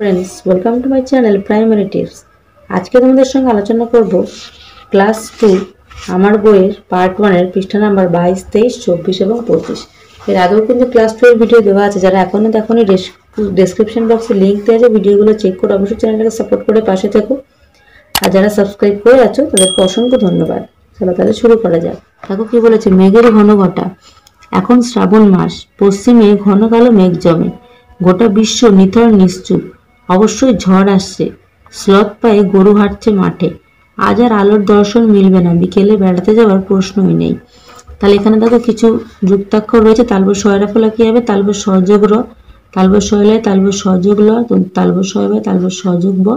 Friends welcome to my channel primary tips. आज के तुम्हारे संगे आलोचना करब क्लास 2 आमार बोइएर पार्ट 1 एर पृष्ठ नम्बर 22, 23, 24 और 25। एर आगेও किन्तु क्लास 2 एर भिडियो देওয়া আছে, যারা এখনো দেখোনি ডেসক্রিপশন বক্সে লিংক দেওয়া আছে, ভিডিওগুলো চেক করে অবশ্যই চ্যানেলটাকে সাপোর্ট করে পাশে থেকো। আর যারা সাবস্ক্রাইব করে আছো তাদেরকে অসংখ্য ধন্যবাদ। চলো তাহলে শুরু করা যাক। দেখো কি বলেছে, মেঘের ঘন ঘটা, এখন শ্রাবণ মাস, পশ্চিমে ঘন কালো মেঘ জমে, গোটা বিশ্ব নিথর নিশ্চুপ, অবশ্যই ঝড় আসছে, স্লথ পায়ে গরু হাঁটছে মাঠে, আজ আর আলোর দর্শন মিলবে না, বিকেলে বেড়াতে যাওয়ার প্রশ্নই নেই। তাহলে এখানে দেখো কিছু যুক্তাক্ষর রয়েছে। তালব সয়রা ফলা কি হবে? তালব সহযোগ র, তালব সয়লায় তালব সহযোগ ল, তালব সয়বায় তালব সহযোগ ব,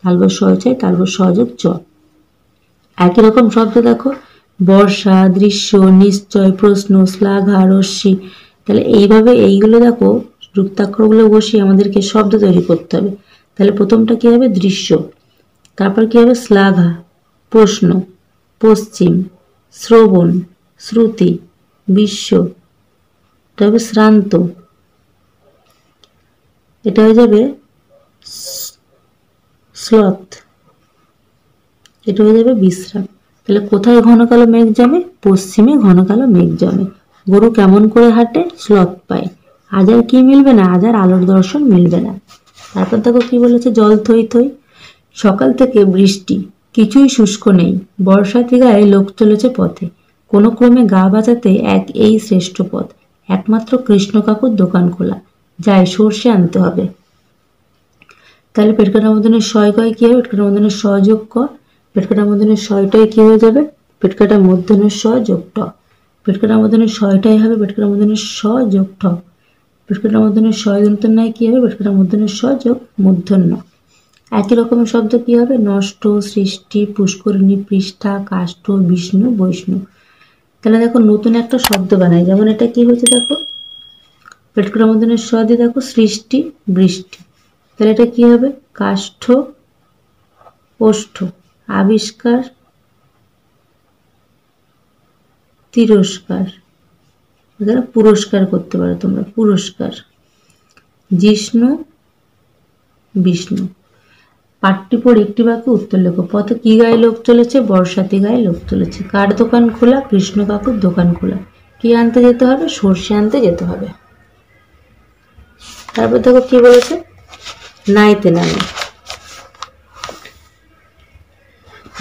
তালব সয়চায় তালব সহযোগ চ। একই রকম শব্দ দেখো, বর্ষা, দৃশ্য, নিশ্চয়, প্রশ্ন, শ্লাঘা, রশ্মি। তাহলে এইভাবে এইগুলো দেখো যুক্তাক্ষরগুলো বসিয়ে আমাদেরকে শব্দ তৈরি করতে হবে। তাহলে প্রথমটা কি হবে? দৃশ্য। তারপর কি হবে? শ্লাঘা, প্রশ্ন, পশ্চিম, শ্রবণ, শ্রুতি, বিশ্ব, এটা হবে শ্রান্ত, এটা হয়ে যাবে স্লথ, এটা হয়ে যাবে বিশ্রাম। তাহলে কোথায় ঘন কালো মেঘ জমে? পশ্চিমে ঘন কালো মেঘ জমে। গরু কেমন করে হাঁটে? স্লথ পায়। আজ আর কি মিলবে না? আজ আর আলোর দর্শন মিলবে না। তারপর দেখো কি বলেছে, জল থই থই, সকাল থেকে বৃষ্টি, কিছুই শুষ্ক নেই, বর্ষাতি গায়ে লোক চলেছে পথে, কোনো ক্রমে গা বাঁচাতে এক এই শ্রেষ্ঠ পথ, একমাত্র কৃষ্ণ কাকুর দোকান খোলা, যাই সর্ষে আনতে হবে। তাহলে পেটকাটা মধ্যনের শয় কয় কি হবে? পেটকাটা মধ্যনের সযোগ ক, পেটকাটা মধ্যনের শয়টাই কি হয়ে যাবে? পেটকাটা মধ্যনের স যোগ ট, পেটকাটা মধ্যনের শয়টাই হবে পেটকাটা মধ্যনের স যোগ ঠ, পেটকাটা মধ্যনের শয় দন্তর নয় কি হবে? পেটকাটা মধ্যনের স যোগ মূর্ধন্য। একই রকমের শব্দ কি হবে? নষ্ট, সৃষ্টি, পুষ্করিণী, পৃষ্ঠা, কাষ্ঠ, বিষ্ণু, বৈষ্ণু। তাহলে দেখো নতুন একটা শব্দ বানাই। যেমন এটা কি হয়েছে দেখো, পেটকাটা মধ্যনের স দিয়ে দেখো সৃষ্টি, বৃষ্টি। তাহলে এটা কি হবে? কাষ্ঠ, ওষ্ঠ, আবিষ্কার, তিরস্কার, এখানে পুরস্কার করতে পারো তোমরা, পুরস্কার, জিষ্ণু, বিষ্ণু। পাঠটি পড়ে একটি বাক্যে উত্তর লেখো। পথে কি গায়ে লোক চলেছে? বর্ষাতি গায়ে লোক চলেছে। কার দোকান খোলা? কৃষ্ণ কাকুর দোকান খোলা। কি আনতে যেতে হবে? সর্ষে আনতে যেতে হবে। তারপর দেখো কি বলেছে, নাইতে নামে,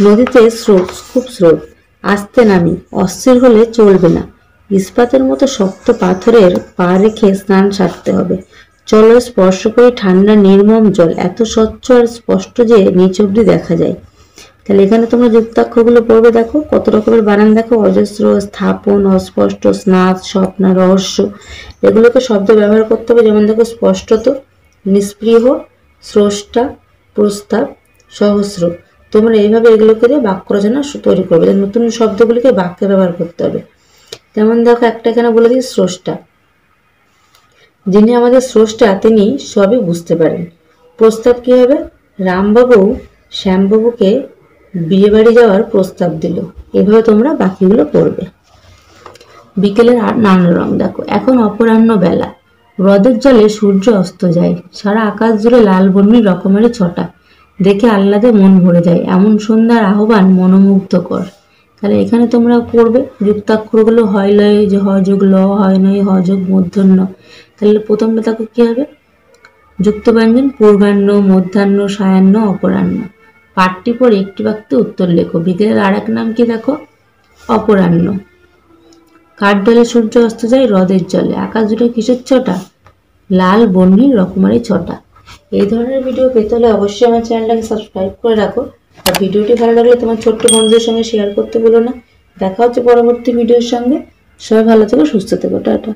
নদীতে স্রোত, খুব স্রোত, আসতে নামি, অস্থির হলে চলবে না, ইস্পাতের মতো শক্ত পাথরের পা রেখে স্নান সারতে হবে, চলো স্পর্শ করে ঠান্ডা নির্মম জল, এত স্বচ্ছ আর স্পষ্ট যে নিচ অব্দি দেখা যায়। তাহলে এখানে তোমরা যুক্তাক্ষরগুলো পড়বে। দেখো কত রকমের বানান দেখো, অজস্র, স্থাপন, অস্পষ্ট, স্নাত, স্বপ্ন, রহস্য, এগুলোকে শব্দ ব্যবহার করতে হবে। যেমন দেখো স্পষ্টত, নিষ্পৃহ, স্রষ্টা, প্রস্তাব, সহস্র। তোমরা এইভাবে এগুলোকে দিয়ে বাক্য রচনা তৈরি করবে। নতুন শব্দগুলিকে বাক্যে ব্যবহার করতে হবে। যেমন দেখো একটা এখানে বলে দিই, স্রষ্টা, যিনি আমাদের স্রষ্টা তিনি সবই বুঝতে পারেন। প্রস্তাব কি হবে? রামবাবু শ্যামবাবুকে বিয়ে বাড়ি যাওয়ার প্রস্তাব দিল। এভাবে তোমরা বাকিগুলো পড়বে। বিকেলের আর নানা রং দেখো, এখন অপরাহ্ন বেলা, হ্রদের জলে সূর্য অস্ত যায়, সারা আকাশ জুড়ে লাল বর্ণির রকমারি ছটা, দেখে আহ্লাদে মন ভরে যায়, এমন সন্ধ্যার আহ্বান মনোমুগ্ধকর। তাহলে এখানে তোমরা পড়বে যুক্তাক্ষরগুলো, হয় লয় যে হ যোগ ল, হয় নয় হ যোগ মূর্ধন্য। তাহলে প্রথমটা দেখো কি হবে? যুক্ত ব্যঞ্জন, পূর্বাহ্ন, মধ্যাহ্ন, সায়াহ্ন, অপরাহ্ন। পাঠটি পড়ে একটি বাক্যে উত্তর লেখো। বিকেলের আর এক নাম কি দেখো? অপরাহ্ন। কার জলে সূর্য অস্ত যায়? হ্রদের জলে। আকাশ জুড়ে কিসের ছটা? লাল বর্ণির রকমারি ছটা। এই ধরনের ভিডিও পেতে হলে অবশ্যই আমার চ্যানেলটাকে সাবস্ক্রাইব করে রাখো। আর ভিডিওটি ভালো লাগলে তোমার ছোট্ট বন্ধুদের সঙ্গে শেয়ার করতে ভুলো না। দেখা হচ্ছে পরবর্তী ভিডিওর সঙ্গে। সবাই ভালো থেকো, সুস্থ থেকো, টাটা।